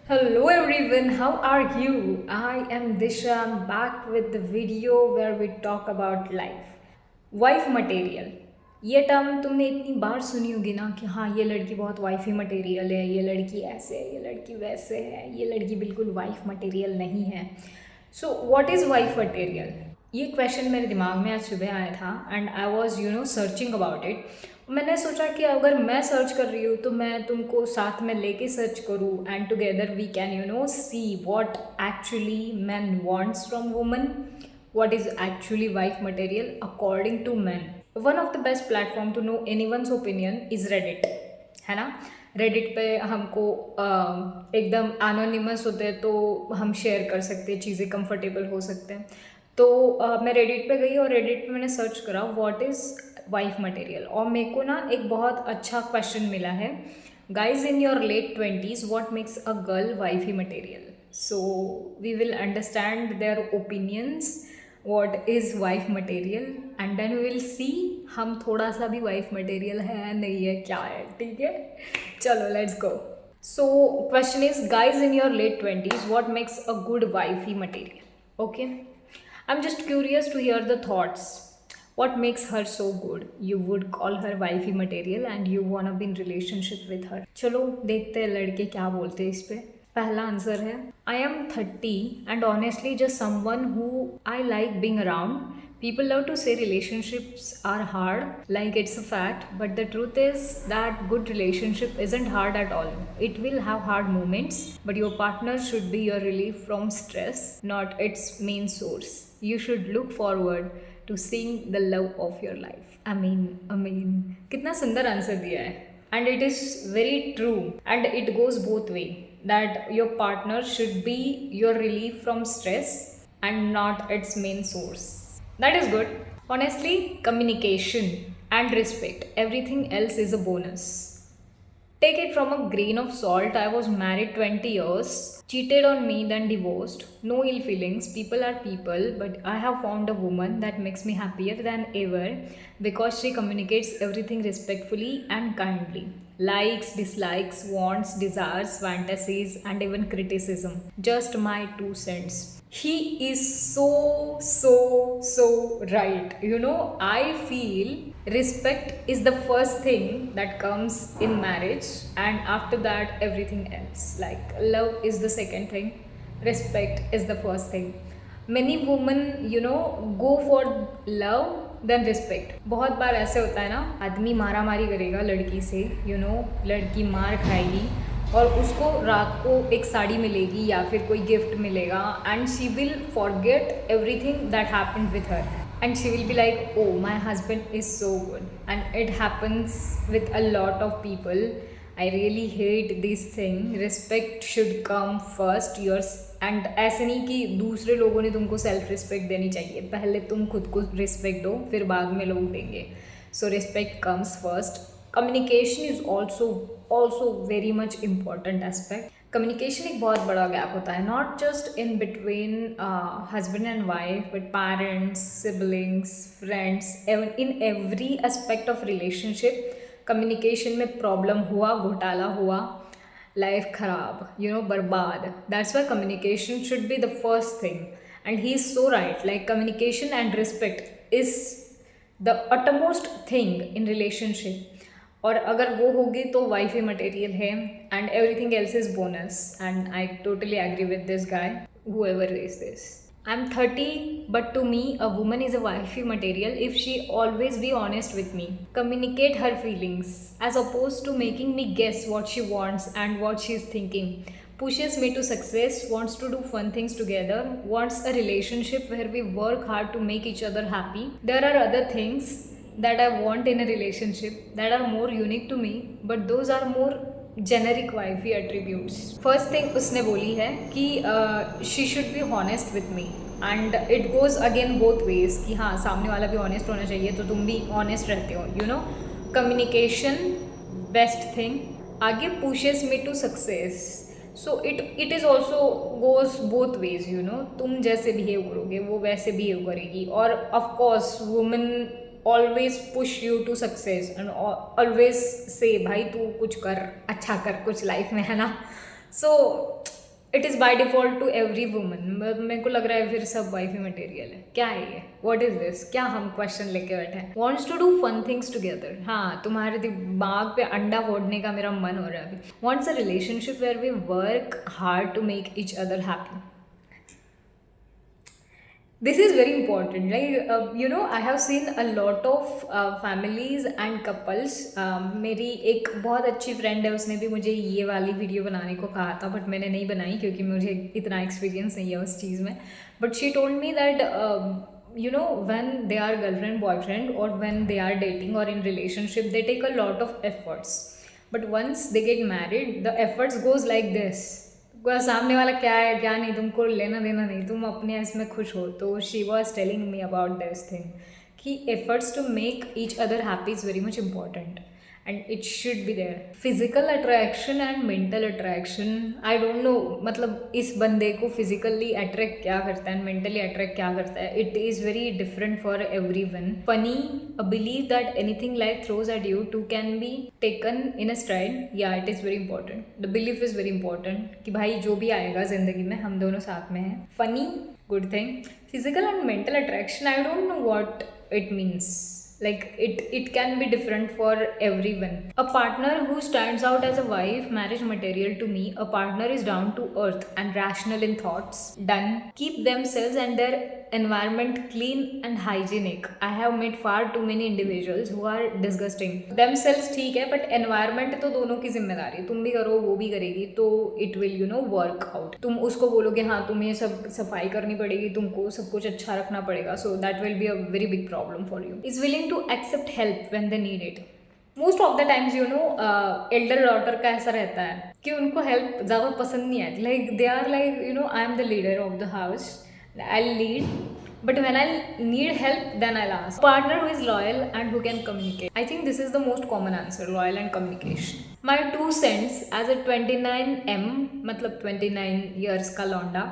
Hello everyone, how are you? I am Disha. I'm back with the video where we talk about life. Wife material, ये term तुमने इतनी बार सुनी होगी ना कि हाँ ये लड़की बहुत वाइफी मटेरियल है, ये लड़की ऐसे है, ये लड़की वैसे है, ये लड़की बिल्कुल वाइफ मटेरियल नहीं है. So what is wife material? ये क्वेश्चन मेरे दिमाग में आज सुबह आया था and I was searching about it. मैंने सोचा कि अगर मैं सर्च कर रही हूँ तो मैं तुमको साथ में लेके सर्च करूँ and together we can see what actually man wants from woman, what is actually wife material according to men. One of the best platform to know anyone's opinion is Reddit, है ना. Reddit पे हमको एकदम anonymous होते हैं तो हम share कर सकते हैं, चीज़ें कंफर्टेबल हो सकते हैं. तो मैं रेडिट पे गई और रेडिट पे मैंने सर्च करा व्हाट इज़ वाइफ मटेरियल और मेरे को ना एक बहुत अच्छा क्वेश्चन मिला है. Guys in your late 20s what makes a girl wifey material? So we will understand their opinions what is wife material and then we will see हम थोड़ा सा भी wife material है नहीं है क्या है. ठीक है, चलो let's go. So question is, guys in your late 20s what makes a good wifey material? Okay, I'm just curious to hear the thoughts. What makes her so good? You would call her wifey material and you wanna be in relationship with her. चलो देखते हैं लड़के क्या बोलते हैं इस पे. पहला आंसर है, I am 30 and honestly just someone who I like being around. People love to say relationships are hard, like it's a fact, but the truth is that good relationship isn't hard at all. It will have hard moments, but your partner should be your relief from stress, not its main source. You should look forward to seeing the love of your life. I mean, कितना सुंदर answer दिया है. And it is very true, and it goes both way. That your partner should be your relief from stress and not its main source. That is good. Honestly, communication and respect. Everything else is a bonus. Take it from a grain of salt. I was married 20 years, cheated on me, then divorced. No ill feelings. People are people, but I have found a woman that makes me happier than ever because she communicates everything respectfully and kindly. Likes, dislikes, wants, desires, fantasies, and even criticism. Just my 2 cents. He is so right. I feel respect is the first thing that comes in marriage, and after that, everything else. Like, love is the second thing, respect is the first thing. Many women, go for love then respect. बहुत बार ऐसे होता है ना, आदमी मारा मारी करेगा लड़की से, लड़की मार खाएगी और उसको रात को एक साड़ी मिलेगी या फिर कोई गिफ्ट मिलेगा and she will forget everything that happened with her and she will be like, oh my husband is so good. And it happens with a lot of people. I really hate this thing. Respect should come first. Yours and ऐसे नहीं कि दूसरे लोगों ने तुमको self respect देनी चाहिए, पहले तुम खुद को रिस्पेक्ट दो फिर बाद में लोग देंगे. So respect comes first. Communication is also very much important aspect. Communication एक बहुत बड़ा गैप होता है, not just in between husband and wife but parents, siblings, friends, in every aspect of relationship. Communication में प्रॉब्लम हुआ, घोटाला हुआ, life kharab, barbad. That's why communication should be the first thing. And he's so right. Like, communication and respect is the uttermost thing in relationship. और अगर वो होगी तो wifey material है and everything else is bonus. And I totally agree with this guy, whoever is this. I'm 30, but to me, a woman is a wifey material if she always be honest with me, communicate her feelings, as opposed to making me guess what she wants and what she is thinking, pushes me to success, wants to do fun things together, wants a relationship where we work hard to make each other happy. There are other things that I want in a relationship that are more unique to me, but those are more generic wifey attributes. First thing उसने बोली है कि she should be honest with me and it goes again both ways कि हाँ सामने वाला भी honest होना चाहिए तो तुम भी ऑनेस्ट रहते हो. Communication best thing. आगे pushes me to success. So it is also goes both ways. तुम जैसे बिहेव करोगे वो वैसे बिहेव करेगी. और of course women always push you to success and always से भाई तू कुछ कर, अच्छा कर कुछ लाइफ में, है ना. So it is by default to every woman. मेरे को लग रहा है फिर सब वाइफ ही मटेरियल है। क्या है ये? What is this? क्या हम क्वेश्चन लेके बैठे हैं? Wants to do fun things together. हाँ, तुम्हारे दिमाग पे अंडा फोड़ने का मेरा मन हो रहा है अभी। Wants a relationship where we work hard to make each other happy. This is very important. Like, I have seen a lot of families and couples. मेरी एक बहुत अच्छी फ्रेंड है, उसने भी मुझे ये वाली वीडियो बनाने को कहा था, बट मैंने नहीं बनाई क्योंकि मुझे इतना एक्सपीरियंस नहीं है उस चीज़ में. But she told me that when they are girlfriend boyfriend or when they are dating or in relationship, they take a lot of efforts, but once they get married the efforts goes like this. सामने वाला क्या है क्या नहीं तुमको लेना देना नहीं, तुम अपने इसमें खुश हो. तो she was telling me about this thing कि efforts to make each other happy is very much important and it should be there. Physical attraction and mental attraction, I don't know मतलब इस बंदे को फिजिकली अट्रैक्ट क्या करता है and mentally attract क्या करता है. It is very different for everyone. Funny a believe that anything life throws at you too can be taken in a stride. Yeah it is very important. The belief is very important कि भाई जो भी आएगा जिंदगी में हम दोनों साथ में हैं. Funny, good thing. Physical and mental attraction, I don't know what it means. Like it can be different for everyone. A partner who stands out as a wife marriage material to me. A partner is down to earth and rational in thoughts. Done. Keep themselves and their environment clean and hygienic. I have met far too many individuals who are disgusting. Themselves ठीक है, but environment तो दोनों की जिम्मेदारी. तुम भी करो वो भी करेगी तो it will work out. तुम उसको बोलोगे हाँ तुम्हें सब सफाई करनी पड़ेगी, तुमको सब कुछ अच्छा रखना पड़ेगा, so that will be a very big problem for you. Is willing to accept help when they need it. Most of the times Elder daughter का ऐसा रहता है कि उनको हेल्प ज़्यादा पसंद नहीं आती. Like they are like I am the leader of the house, I lead, but when I need help then I'll ask. Partner who is loyal and who can communicate. I think this is the most common answer, loyal and communication. My 2 cents as a 29M मतलब 29 years का लौंडा,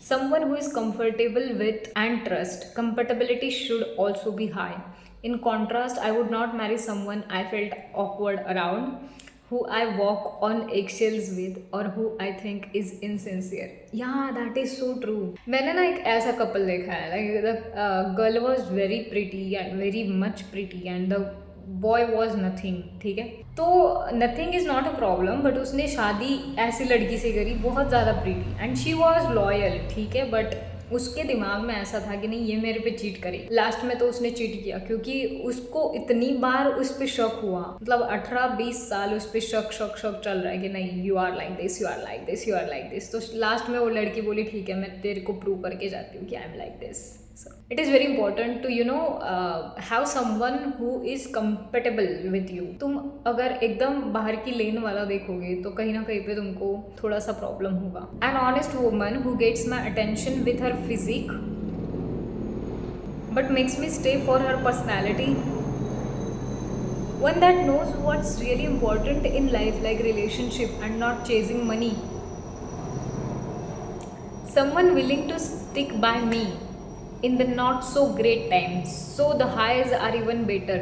someone who is comfortable with and trust. Compatibility should also be high. In contrast, I would not marry someone I felt awkward around, who I walk on eggshells with, or who I think is insincere. Yeah, that is so true. मैंने ना एक ऐसा couple देखा है, like the girl was very pretty and very much pretty and the boy was nothing. ठीक है, तो nothing is not a problem, but उसने शादी ऐसी लड़की से करी बहुत ज़्यादा pretty and she was loyal. ठीक है, but उसके दिमाग में ऐसा था कि नहीं ये मेरे पे चीट करे. लास्ट में तो उसने चीट किया क्योंकि उसको इतनी बार उस पर शक हुआ, मतलब 18-20 साल उस पर शक चल रहा है कि नहीं you are like this, you are like this, you are like this. तो लास्ट में वो लड़की बोली ठीक है मैं तेरे को प्रूव करके जाती हूँ कि I am like this. It is very important to have someone who is compatible with you. तुम अगर एकदम बाहर की लेन वाला देखोगे तो कहीं ना कहीं पे तुमको थोड़ा सा प्रॉब्लम होगा. An honest woman who gets my attention with her physique but makes me stay for her personality. One that knows what's really important in life, like relationship and not chasing money. Someone willing to stick by me in the not so great times, so the highs are even better.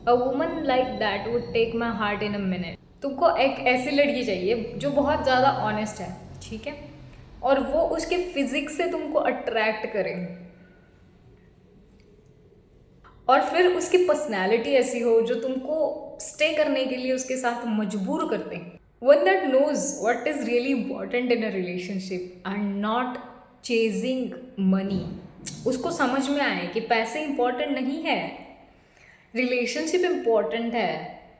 A woman like that would take my heart in a minute. तुमको एक ऐसी लड़की चाहिए जो बहुत ज़्यादा honest है, ठीक है, और वो उसके फिजिक्स से तुमको अट्रैक्ट करे और फिर उसकी पर्सनैलिटी ऐसी हो जो तुमको स्टे करने के लिए उसके साथ मजबूर करते हैं. One that knows what is really important in a relationship and not chasing money. उसको समझ में आए कि पैसे इम्पॉर्टेंट नहीं है, रिलेशनशिप इम्पॉर्टेंट है.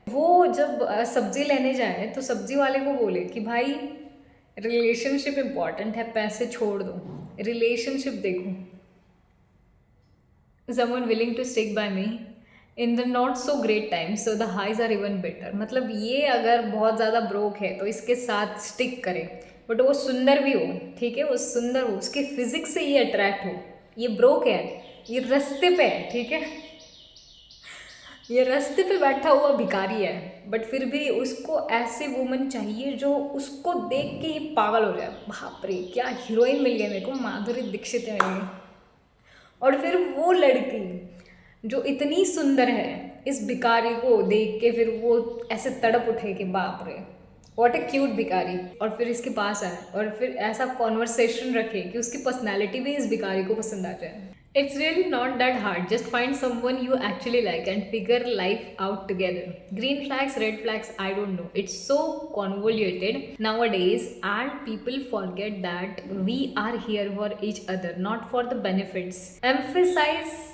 वो जब सब्जी लेने जाए तो सब्जी वाले को बोले कि भाई रिलेशनशिप इम्पॉर्टेंट है, पैसे छोड़ दो, रिलेशनशिप देखो. Someone willing to stick by me in the not so great times, so the highs are even better. मतलब ये अगर बहुत ज़्यादा ब्रोक है तो इसके साथ स्टिक करे, बट वो सुंदर भी हो, ठीक है, वो सुंदर हो, उसके फिजिक्स से ये अट्रैक्ट हो. ये ब्रोक है, ये रास्ते पे है, ठीक है, ये रास्ते पे बैठा हुआ भिखारी है, बट फिर भी उसको ऐसे वुमन चाहिए जो उसको देख के ही पागल हो जाए. बाप रे क्या हीरोइन मिल गई मेरे को, माधुरी दीक्षित मिल गई. और फिर वो लड़की जो इतनी सुंदर है इस भिखारी को देख के फिर वो ऐसे तड़प उठे कि बाप रे व्हाट ए क्यूट भिखारी, और फिर इसके पास आए और फिर ऐसा कॉन्वर्सेशन रखे कि उसकी पर्सनैलिटी भी इस भिखारी को पसंद आ जाए. It's really not that hard. Just find someone you actually like and figure life out together. Green flags, red flags, I don't know. It's so convoluted nowadays, and people forget that we are here for each other, not for the benefits. Emphasize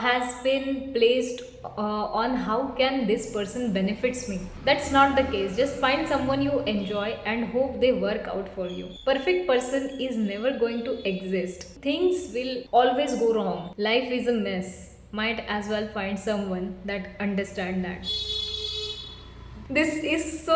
has been placed on how can this person benefits me. That's not the case. Just find someone you enjoy and hope they work out for you. Perfect person is never going to exist. Things will always go wrong. Life is a mess. Might as well find someone that understand that. This is so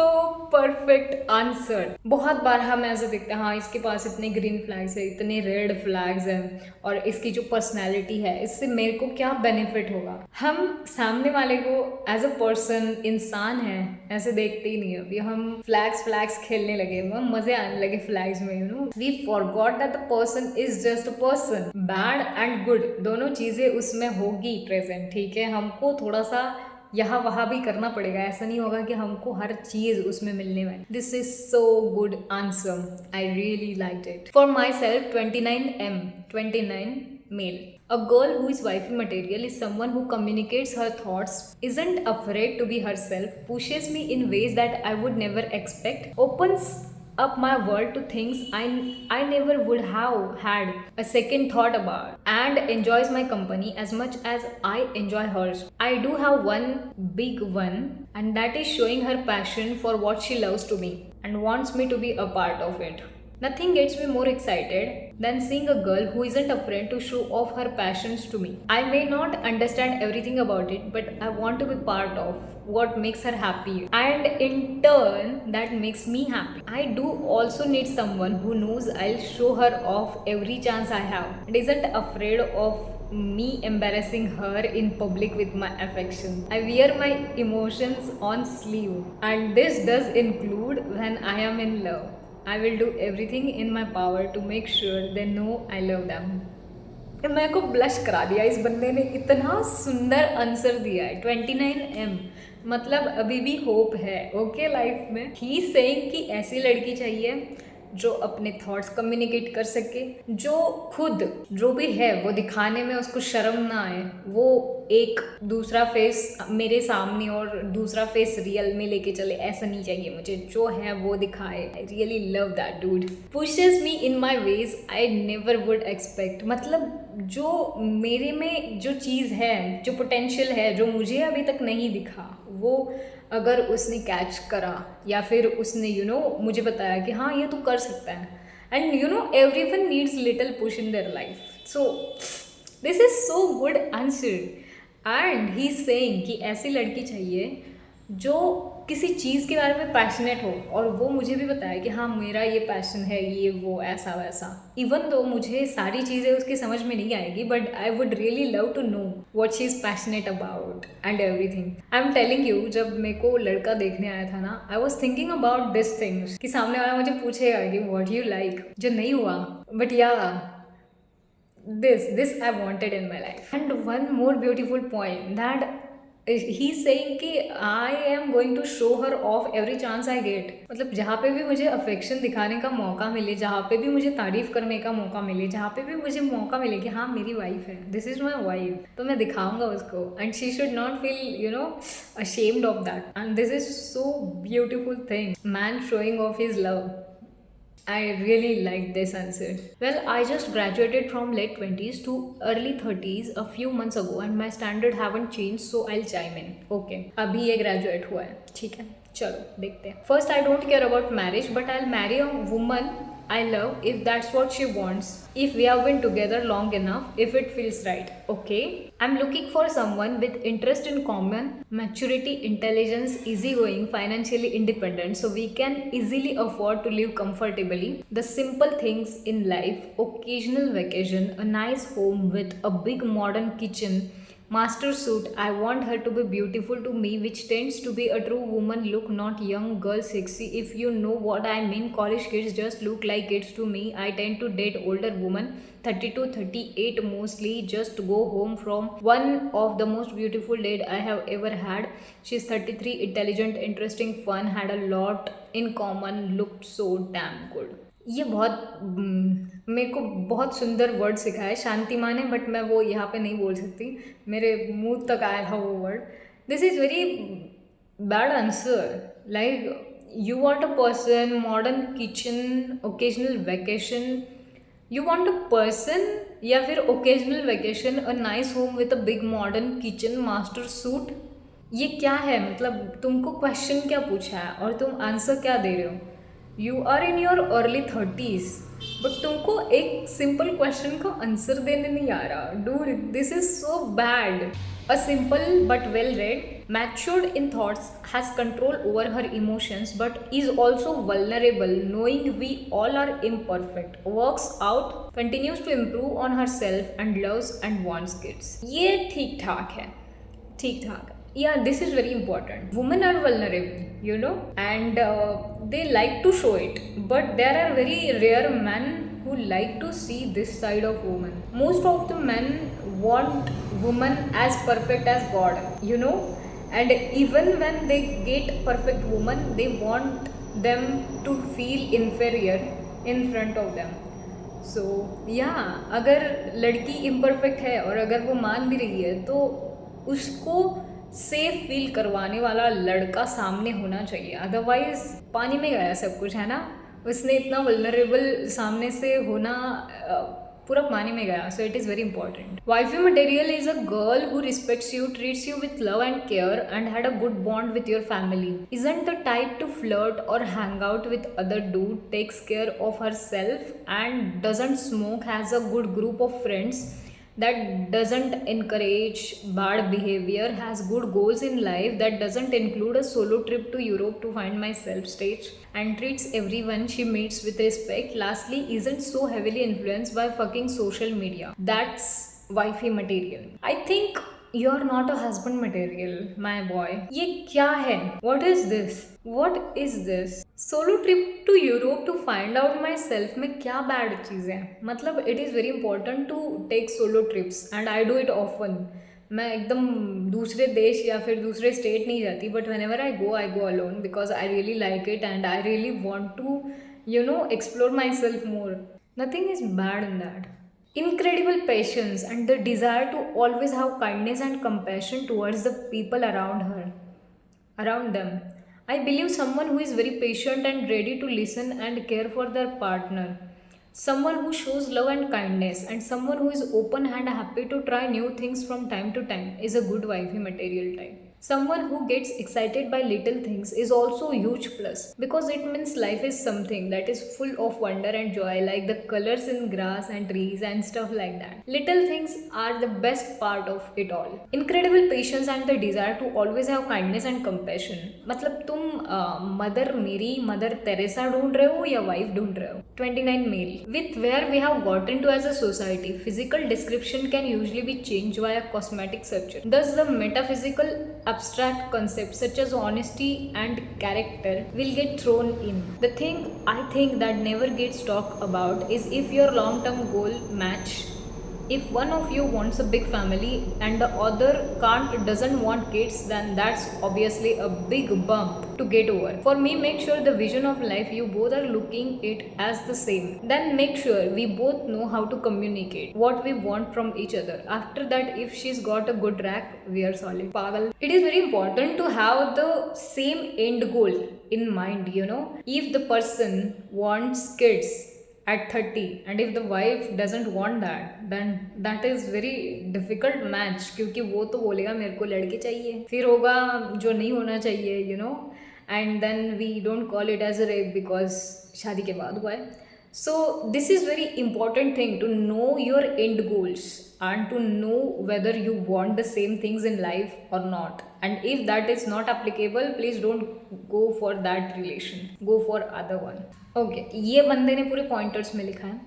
perfect answer. बहुत बार हम ऐसे देखते हैं, हाँ इसके पास इतने green flags है, इतने रेड फ्लैग्स हैं, और इसकी जो पर्सनैलिटी है इससे मेरे को क्या बेनिफिट होगा. हम सामने वाले को एज अ पर्सन, इंसान है, ऐसे देखते ही नहीं. अभी हम फ्लैग्स खेलने लगे, मजे आने लगे फ्लैग्स में. You know, we forgot that the person is just a person. Bad and good दोनों चीजें उसमें होगी प्रेजेंट. ठीक है, हमको थोड़ा सा यहाँ वहाँ भी करना पड़ेगा. ऐसा नहीं होगा कि हमको हर चीज उसमें मिलने वाली. This is so good answer. I really like it. For my self 29M, 29 male. A girl who is wifey material is someone who communicates her thoughts, isn't afraid to be herself, pushes me in ways that I would never expect, opens up my world to things I never would have had a second thought about, and enjoys my company as much as I enjoy hers. I do have one big one, and that is showing her passion for what she loves to me and wants me to be a part of it. Nothing gets me more excited than seeing a girl who isn't afraid to show off her passions to me. I may not understand everything about it, but I want to be part of what makes her happy, and in turn that makes me happy. I do also need someone who knows I'll show her off every chance I have and isn't afraid of me embarrassing her in public with my affection. I wear my emotions on sleeve, and this does include when I am in love. I will do everything in my power to make sure they know I love them. मेरे को blush करा दिया इस बंदे ने. इतना सुंदर answer दिया है. 29M मतलब अभी भी होप है ओके लाइफ में. ही सेइंग कि ऐसी लड़की चाहिए जो अपने थॉट्स कम्युनिकेट कर सके, जो खुद जो भी है वो दिखाने में उसको शर्म ना आए. वो एक दूसरा फेस मेरे सामने और दूसरा फेस रियल में लेके चले, ऐसा नहीं चाहिए मुझे. जो है वो दिखाए. I really love that dude. Pushes me in my ways I never would expect. मतलब जो मेरे में जो चीज़ है, जो पोटेंशियल है, जो मुझे अभी तक नहीं दिखा, वो अगर उसने कैच करा या फिर उसने मुझे बताया कि हाँ ये तू कर सकता है. And everyone needs little push in their life. So this is so good answer. And he saying कि ऐसी लड़की चाहिए जो किसी चीज़ के बारे में पैशनेट हो, और वो मुझे भी बताया कि हाँ मेरा ये पैशन है, ये वो ऐसा वैसा. इवन तो मुझे सारी चीज़ें उसकी समझ में नहीं आएगी, but I would really love to know what she is passionate about and everything. I am telling you, जब मेरे को लड़का देखने आया था ना, I was thinking about this things कि सामने वाला मुझे पूछेगा कि व्हाट यू लाइक, जो नहीं हुआ. बट या this I wanted in my life. And one more beautiful point that he's saying कि I am going to show her off every chance I get. मतलब जहाँ पे भी मुझे अफेक्शन दिखाने का मौका मिले, जहाँ पे भी मुझे तारीफ करने का मौका मिले, जहाँ पे भी मुझे मौका मिले कि हाँ मेरी वाइफ है, दिस इज माई वाइफ, तो मैं दिखाऊंगा उसको. And she should not feel ashamed of that. And this is so beautiful thing, man showing off his love. I really like this answer. Well, I just graduated from late 20s to early 30s a few months ago, and my standard haven't changed, so I'll chime in. Okay, अभी ये graduate हुआ है, ठीक है, चलो देखते हैं. First, I don't care about marriage, but I'll marry a woman I love if that's what she wants, if we have been together long enough, if it feels right. Okay, I'm looking for someone with interest in common, maturity, intelligence, easygoing, financially independent, so we can easily afford to live comfortably. The simple things in life: occasional vacation, a nice home with a big modern kitchen, Master suit, I want her to be beautiful to me, which tends to be a true woman look, not young girl sexy. If you know what I mean, college kids just look like kids to me. I tend to date older women, 30 to 38 mostly, just to go home from one of the most beautiful date I have ever had. She's 33, intelligent, interesting, fun, had a lot in common, looked so damn good. ये बहुत मेरे को बहुत सुंदर word सिखाया है शांति माँ ने, बट मैं वो यहाँ पे नहीं बोल सकती, मेरे मुंह तक आया था वो word. This is very bad answer. Like you want a person, modern kitchen, occasional vacation. You want a person या फिर occasional vacation, a nice home with a big modern kitchen, master suit. ये क्या है? मतलब तुमको question क्या पूछा है और तुम आंसर क्या दे रहे हो? You are in your early 30s, but तुमको एक सिंपल क्वेश्चन का आंसर देने नहीं आ रहा. Dude, this is so bad. A simple but well read, matured in thoughts, has control over her emotions but is also vulnerable, knowing we all are imperfect, works out, continues to improve on herself and loves and wants kids. ये ठीक ठाक है, ठीक ठाक. Yeah, this is very important. Women are vulnerable, you know, and they like to show it, but there are very rare men who like to see this side of women. Most of the men want women as perfect as God, you know, and even when they get perfect woman, they want them to feel inferior in front of them. So yeah, अगर लड़की imperfect है और अगर वो मान भी रही है तो उसको सेफ फील करवाने वाला लड़का सामने होना चाहिए, अदरवाइज पानी में गया सब कुछ, है ना. उसने इतना वल्नरेबल सामने से होना पूरा पानी में गया. So it is very important. Wifey material is a girl who respects you, treats you with love and care and had a good bond with your family, isn't the type to flirt और hang out with other dude, takes care of herself and doesn't smoke, has a good group of friends, that doesn't encourage bad behavior, has good goals in life, that doesn't include a solo trip to Europe to find myself stage, and treats everyone she meets with respect. Lastly, isn't so heavily influenced by fucking social media. That's wifey material. I think you're not a husband material, my boy. ये क्या है? What is this? What is this? Solo trip to Europe to find out myself में क्या bad चीज़ है? मतलब it is very important to take solo trips and I do it often. मैं एकदम दूसरे देश या फिर दूसरे स्टेट नहीं जाती, but whenever I go alone because I really like it and I really want to you know explore myself more. Nothing is bad in that. Incredible patience and the desire to always have kindness and compassion towards the people around them. I believe someone who is very patient and ready to listen and care for their partner, someone who shows love and kindness, and someone who is open and happy to try new things from time to time is a good wifey material type. Someone who gets excited by little things is also a huge plus, because it means life is something that is full of wonder and joy, like the colors in grass and trees and stuff like that. Little things are the best part of it all. Incredible patience and the desire to always have kindness and compassion. मतलब तुम mother मेरी mother Teresa ढूंढ रहे हो या wife ढूंढ रहे हो? 29 mail. With where we have gotten to as a society, physical description can usually be changed via cosmetic surgery. Thus, the metaphysical abstract concepts such as honesty and character will get thrown in. The thing I think that never gets talked about is if your long-term goal match. If one of you wants a big family and the other doesn't want kids, then that's obviously a big bump to get over. For me, make sure the vision of life you both are looking it as the same. Then make sure we both know how to communicate what we want from each other. After that, if she's got a good rack, we are solid. Pagal. It is very important to have the same end goal in mind, you know. If the person wants kids at 30 and if the wife doesn't want that, then that is very difficult match, क्योंकि वो तो बोलेगा मेरे को लड़के चाहिए, फिर होगा जो नहीं होना चाहिए, you know, and then we don't call it as a rape because शादी के बाद हुआ है. So this is very important thing to know your end goals and to know whether you want the same things in life or not. And if that is not applicable, please don't go for that relation. Go for other one. Okay, ये बंदे ने पूरे pointers में लिखा है.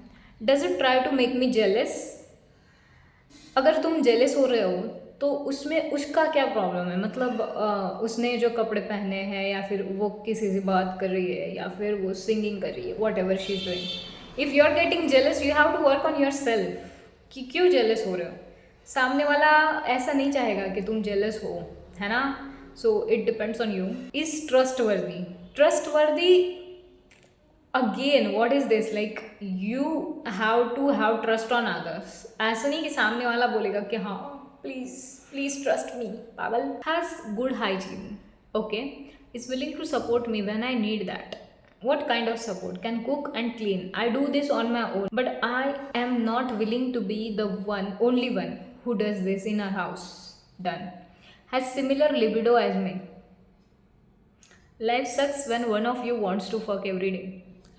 Does it try to make me jealous? अगर तुम jealous हो रहे हो तो उसमें उसका क्या प्रॉब्लम है? मतलब उसने जो कपड़े पहने हैं, या फिर वो किसी से बात कर रही है, या फिर वो सिंगिंग कर रही है, whatever she is doing, if you are getting jealous you have to work on yourself कि क्यों जेलस हो रहे हो। सामने वाला ऐसा नहीं चाहेगा कि तुम जेलस हो, है ना? So it depends on you. Is trustworthy, trustworthy again what is this, like you have to have trust on others. ऐसा नहीं कि सामने वाला बोलेगा कि हाँ प्लीज प्लीज ट्रस्ट मी, पागल। Has good hygiene, okay, is willing to support me when I need that. What kind of support? Can cook and clean. I do this on my own, but I am not willing to be the only one who does this in our house. Done. Has similar libido as me. Life sucks when one of you wants to fuck every day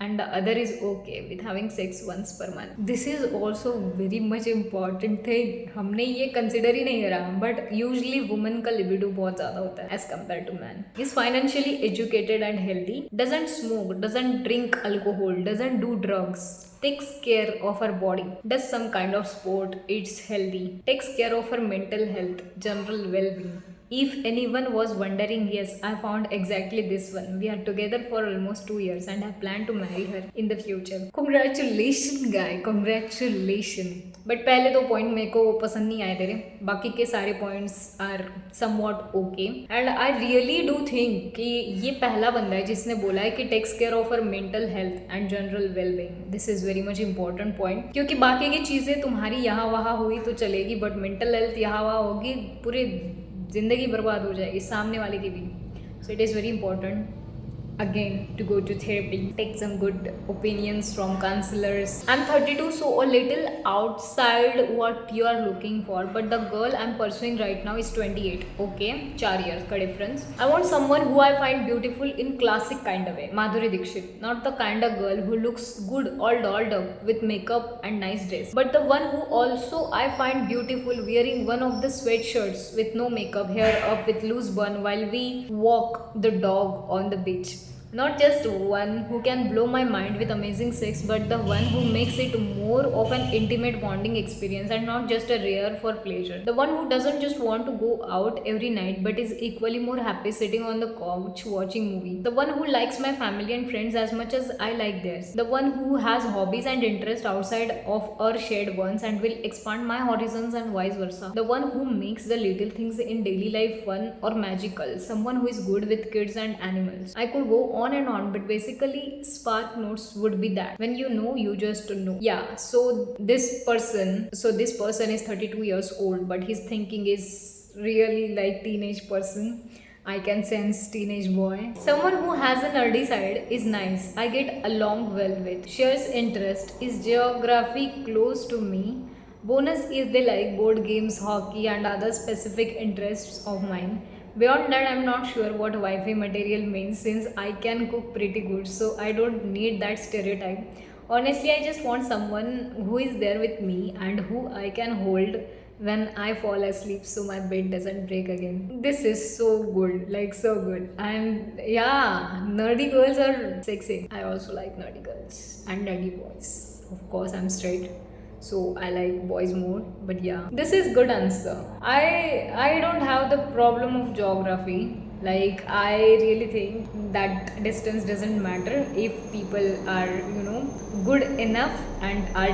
and the other is okay with having sex once per month. This is also very much important thing. हमने ये consider ही नहीं करा, but usually women का libido बहुत ज़्यादा होता है as compared to man. Is financially educated and healthy. Doesn't smoke, doesn't drink alcohol, doesn't do drugs. Takes care of her body. Does some kind of sport. Eats healthy. Takes care of her mental health, general well-being. If anyone was wondering, yes, I found exactly this one. We are together for almost 2 years and I plan to marry her in the future. Congratulations guy, congratulations. But पहले दो point मेरे को पसंद नहीं आए तेरे, बाकी के सारे points are somewhat okay. And I really do think कि ये पहला बंदा है जिसने बोला है कि takes care of her mental health and general wellbeing. This is very much important point, क्योंकि बाकी की चीज़ें तुम्हारी यहाँ वहाँ हुई तो चलेगी, बट मेंटल हेल्थ यहाँ वहाँ होगी, पूरी ज़िंदगी बर्बाद हो जाएगी सामने वाले की भी। सो it is very important again to go to therapy, take some good opinions from counselors. I'm 32, so a little outside what you are looking for, but the girl I'm pursuing right now is 28. Okay, 4 years ka difference. I want someone who I find beautiful in classic kind of way, Madhuri Dixit, not the kind of girl who looks good all dolled up with makeup and nice dress, but the one who also I find beautiful wearing one of the sweatshirts with no makeup, hair up with loose bun while we walk the dog on the beach. Not just one who can blow my mind with amazing sex, but the one who makes it more of an intimate bonding experience and not just a rare for pleasure. The one who doesn't just want to go out every night but is equally more happy sitting on the couch watching movie. The one who likes my family and friends as much as I like theirs. The one who has hobbies and interests outside of our shared ones and will expand my horizons and vice versa. The one who makes the little things in daily life fun or magical. Someone who is good with kids and animals. I could go on and on, but basically spark notes would be that when you know, you just know. Yeah, so this person is 32 years old, but his thinking is really like teenage person. I can sense teenage boy. Someone who has a nerdy side is nice, I get along well with, shares interest, is geography close to me. Bonus is they like board games, hockey and other specific interests of mine. Beyond that, I'm not sure what wifey material means since I can cook pretty good, so I don't need that stereotype. Honestly, I just want someone who is there with me and who I can hold when I fall asleep so my bed doesn't break again. This is so good, like so good. Yeah, nerdy girls are sexy. I also like nerdy girls and nerdy boys. Of course, I'm straight, so I like boys more, but yeah, this is good answer. I don't have the problem of geography. Like, I really think that distance doesn't matter if people are, good enough and are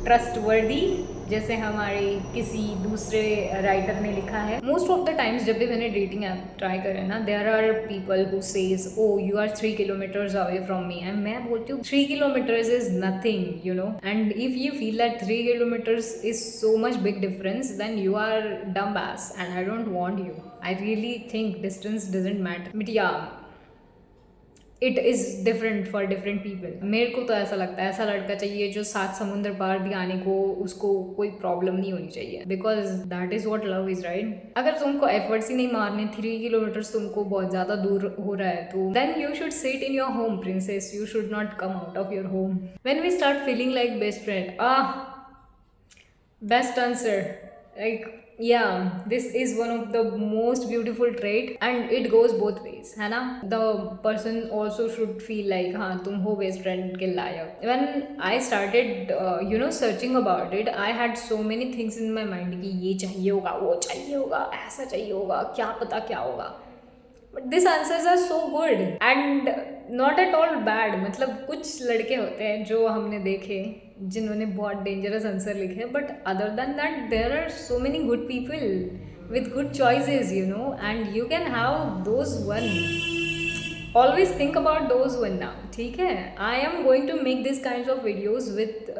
trustworthy, जैसे हमारे किसी दूसरे writer ने लिखा है। Most of the times जब भी मैंने डेटिंग ऐप ट्राई करे ना, there are people who says oh you are 3 kilometres away from me, and मैं बोलती हूँ 3 kilometres is nothing, and if you feel that 3 kilometres is so much big difference, then you are dumbass and I don't want you. I really think distance doesn't matter, but yeah it is different for different people. मेरे को तो ऐसा लगता है ऐसा लड़का चाहिए जो 7 समुंदर पार भी आने को उसको कोई प्रॉब्लम नहीं होनी चाहिए, because that is what love is, right. अगर तुमको एफर्ट्स ही नहीं मारने, 3 किलोमीटर्स तुमको बहुत ज़्यादा दूर हो रहा है, तो then you should sit in your home princess, you should not come out of your home. When we start feeling like best friend, best answer, like Yeah, this is one of the most beautiful trait and it goes both ways, है ना? The person also should feel like हाँ तुम हो best friend के लायक. When I started searching about it, I had so many things in my mind कि ये चाहिए होगा, वो चाहिए होगा, ऐसा चाहिए होगा, क्या पता क्या होगा. But this answers are so good and not at all bad. मतलब कुछ लड़के होते हैं जो हमने देखे जिन्होंने बहुत डेंजरस आंसर लिखे, but other than that there are so many good people with good choices, and you can have those one. Always think about those one now. ठीक है, I am going to make these kinds of videos with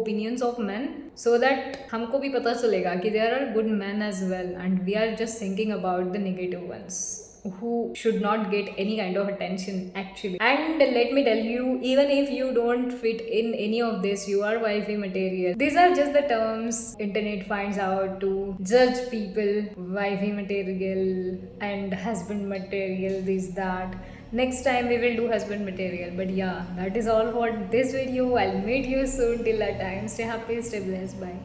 opinions of men so that हमको भी पता चलेगा कि there are good men as well and we are just thinking about the negative ones who should not get any kind of attention actually. And let me tell you, even if you don't fit in any of this, you are wifey material. These are just the terms internet finds out to judge people. Wifey material and husband material, this that. Next time we will do husband material. But yeah, that is all for this video. I'll meet you soon. Till that time, stay happy, stay blessed. Bye.